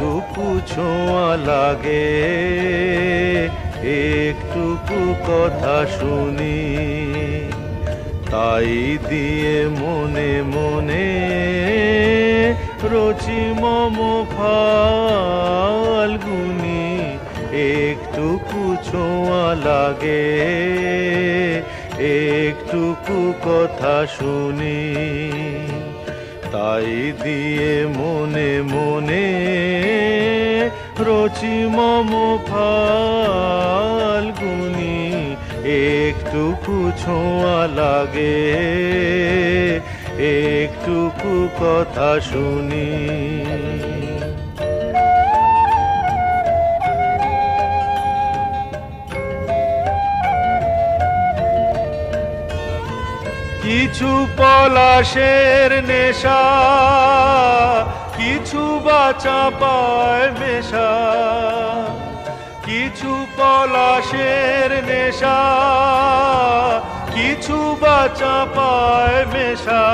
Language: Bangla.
একটুকু ছোঁয়া লাগে, একটুকু কথা শুনি, তাই দিয়ে মনে মনে রচি মম ফাল্গুনি। একটুকু ছোঁয়া লাগে, একটুকু কথা শুনি, তাই দিয়ে মনে মনে রচি মম ফাল্গুনি। একটুকু ছোঁয়া লাগে, একটুকু কথা শুনি। কিছু পলাশের নেশা, কিছু বাচা পায় মেশা, কিছু পলাশের নেশা, কিছু বাচা পায় মেশা।